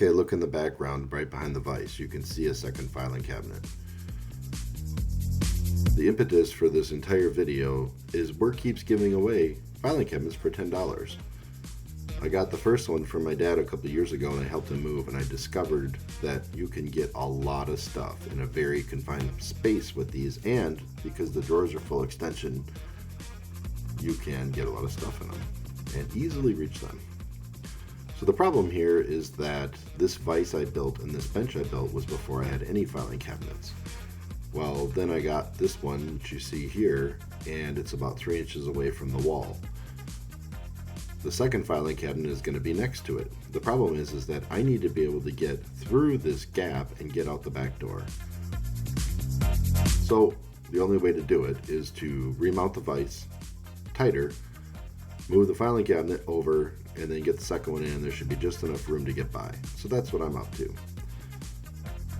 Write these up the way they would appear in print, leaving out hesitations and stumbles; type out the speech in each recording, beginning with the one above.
Okay, look in the background right behind the vise. You can see a second filing cabinet. The impetus for this entire video is work keeps giving away filing cabinets for $10. I got the first one from my dad a couple years ago, and I helped him move, and I discovered that you can get a lot of stuff in a very confined space with these, and because the drawers are full extension, you can get a lot of stuff in them and easily reach them. So the problem here is that this vise I built and this bench I built was before I had any filing cabinets. Well, then I got this one, which you see here, and it's about 3 inches away from the wall. The second filing cabinet is going to be next to it. The problem is that I need to be able to get through this gap and get out the back door. So the only way to do it is to remount the vise tighter, move the filing cabinet over, and then get the second one in. There should be just enough room to get by. So that's what I'm up to.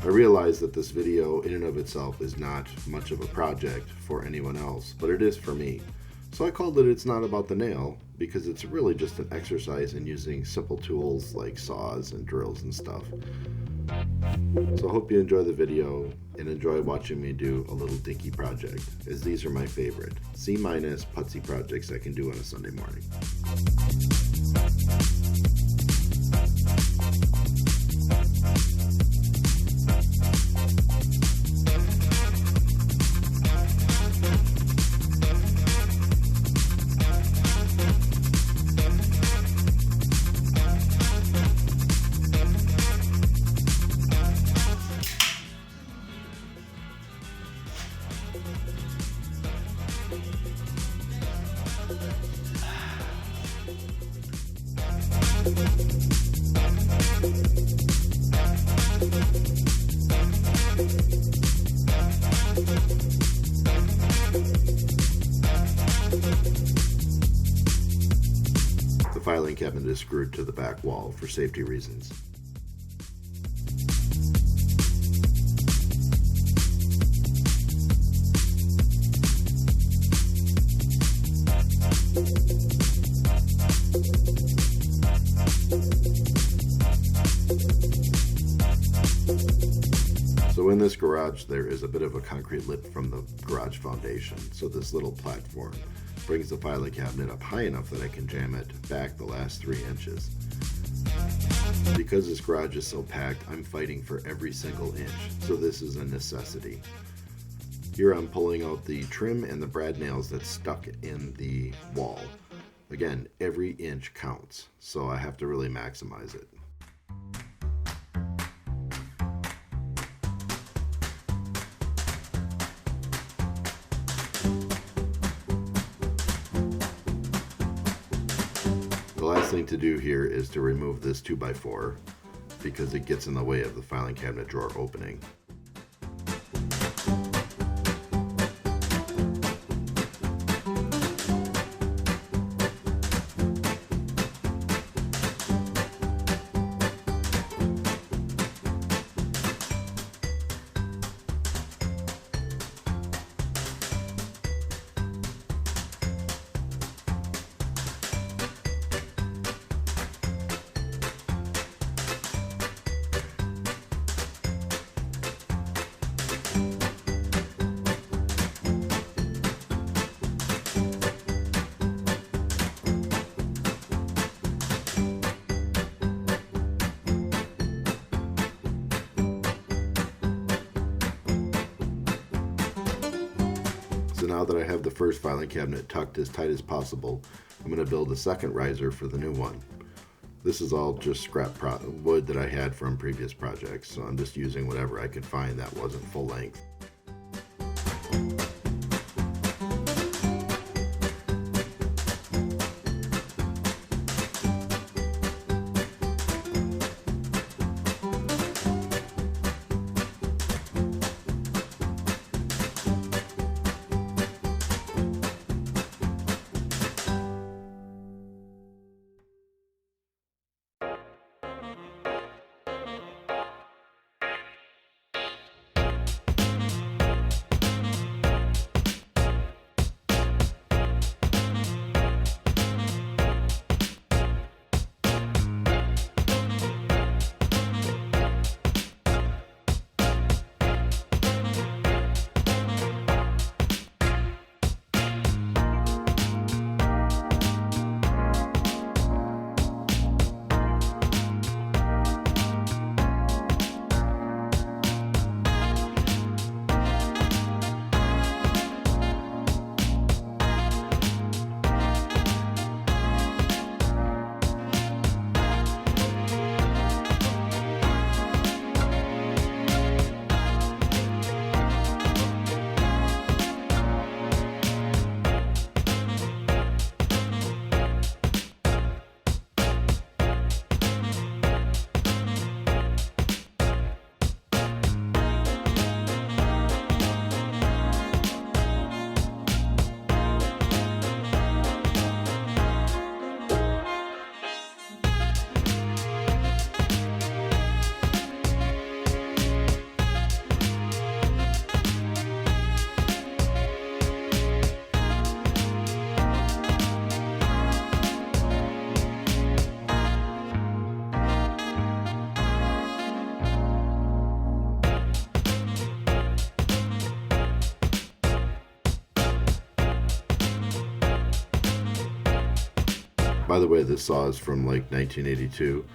I realize that this video in and of itself is not much of a project for anyone else, but it is for me. So I called it It's Not About the Nail, because it's really just an exercise in using simple tools like saws and drills and stuff. So I hope you enjoy the video and enjoy watching me do a little dinky project, as these are my favorite C- putsy projects I can do on a Sunday morning. The filing cabinet is screwed to the back wall for safety reasons. So in this garage there is a bit of a concrete lip from the garage foundation, so this little platform brings the filing cabinet up high enough that I can jam it back the last 3 inches. Because this garage is so packed, I'm fighting for every single inch, so this is a necessity. Here I'm pulling out the trim and the brad nails that's stuck in the wall. Again, every inch counts, so I have to really maximize it. The last thing to do here is to remove this 2x4 because it gets in the way of the filing cabinet drawer opening. So now that I have the first filing cabinet tucked as tight as possible, I'm going to build a second riser for the new one. This is all just scrap wood that I had from previous projects, so I'm just using whatever I could find that wasn't full length. By the way, this saw is from like 1982.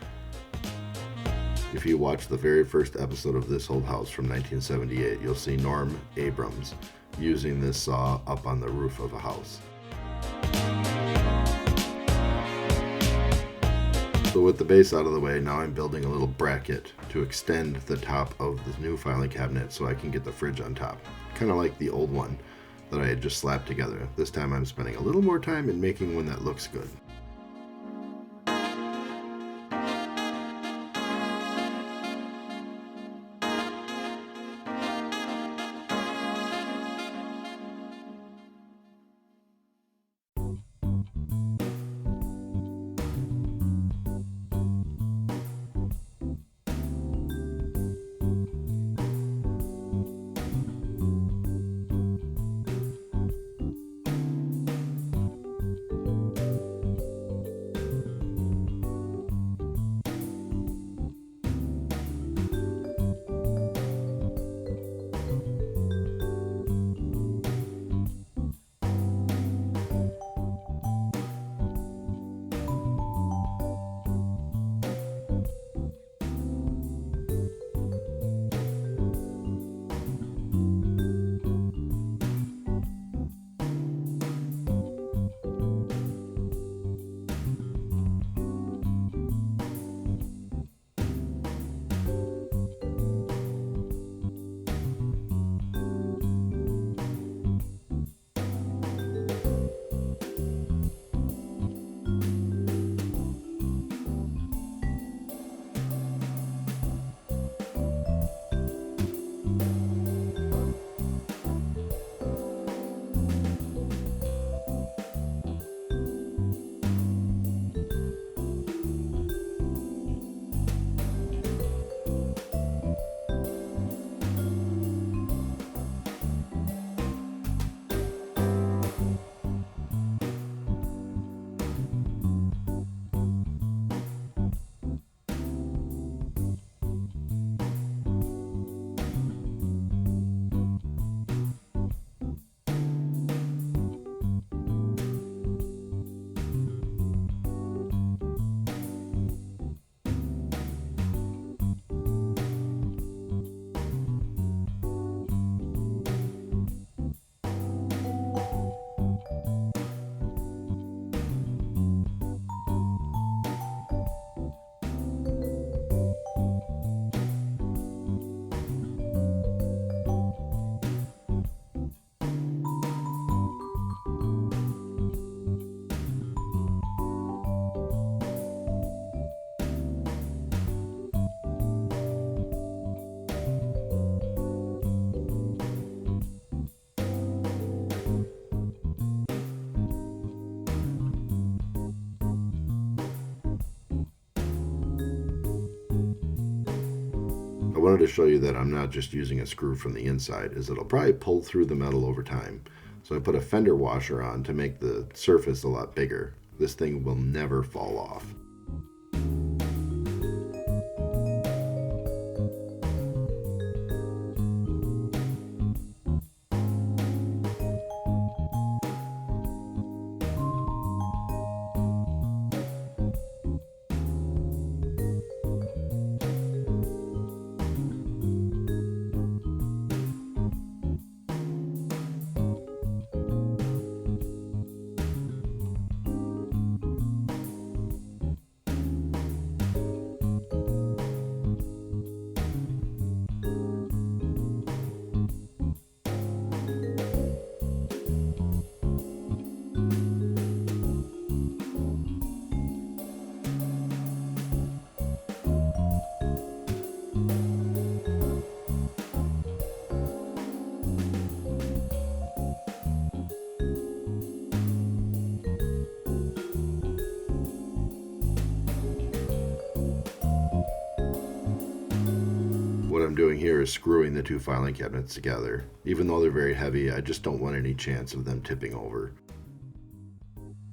If you watch the very first episode of This Old House from 1978, you'll see Norm Abrams using this saw up on the roof of a house. So with the base out of the way, now I'm building a little bracket to extend the top of the new filing cabinet so I can get the fridge on top. Kind of like the old one that I had just slapped together. This time I'm spending a little more time in making one that looks good. I wanted to show you that I'm not just using a screw from the inside, as it'll probably pull through the metal over time. So I put a fender washer on to make the surface a lot bigger. This thing will never fall off. What I'm doing here is screwing the two filing cabinets together. Even though they're very heavy, I just don't want any chance of them tipping over.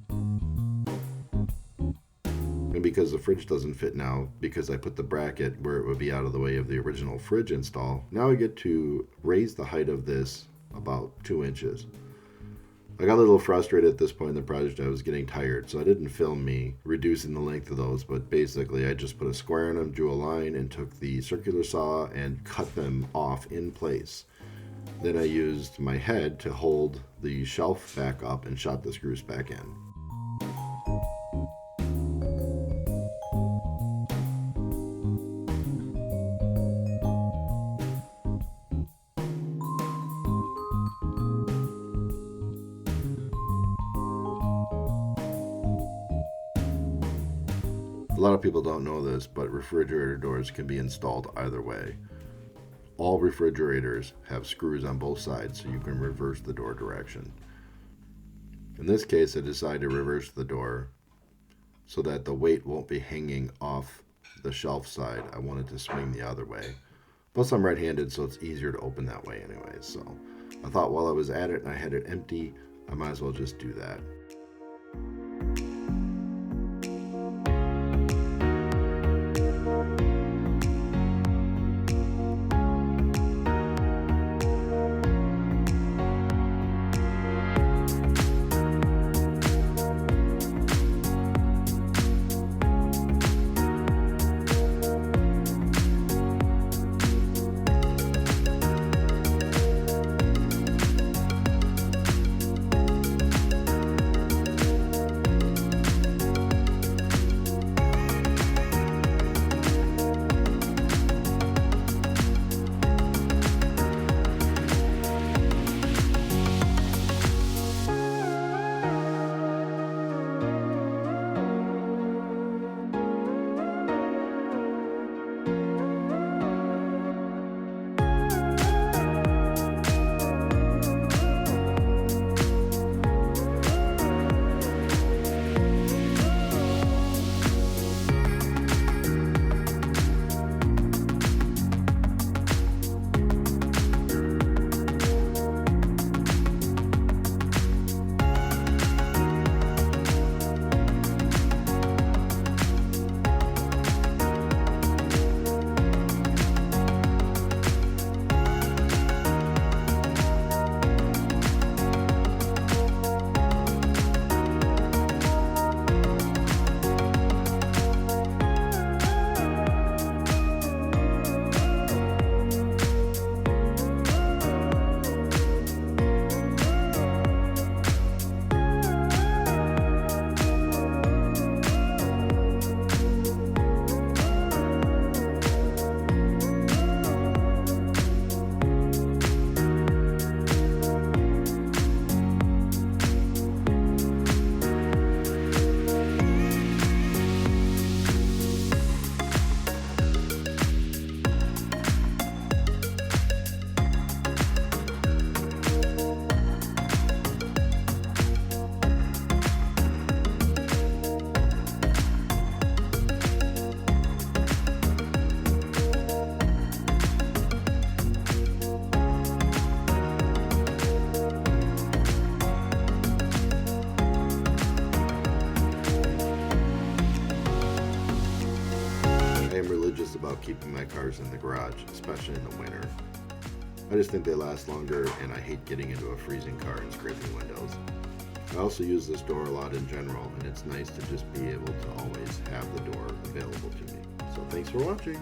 And because the fridge doesn't fit now, because I put the bracket where it would be out of the way of the original fridge install, now I get to raise the height of this about 2 inches. I got a little frustrated at this point in the project. I was getting tired, so I didn't film me reducing the length of those, but basically I just put a square in them, drew a line, and took the circular saw and cut them off in place. Then I used my head to hold the shelf back up and shot the screws back in. A lot of people don't know this, but refrigerator doors can be installed either way. All refrigerators have screws on both sides, so you can reverse the door direction. In this case, I decided to reverse the door so that the weight won't be hanging off the shelf side. I wanted to swing the other way. Plus, I'm right-handed, so it's easier to open that way anyway. So I thought while I was at it and I had it empty, I might as well just do that. About keeping my cars in the garage, especially in the winter. I just think they last longer, and I hate getting into a freezing car and scraping windows. I also use this door a lot in general, and it's nice to just be able to always have the door available to me. So thanks for watching.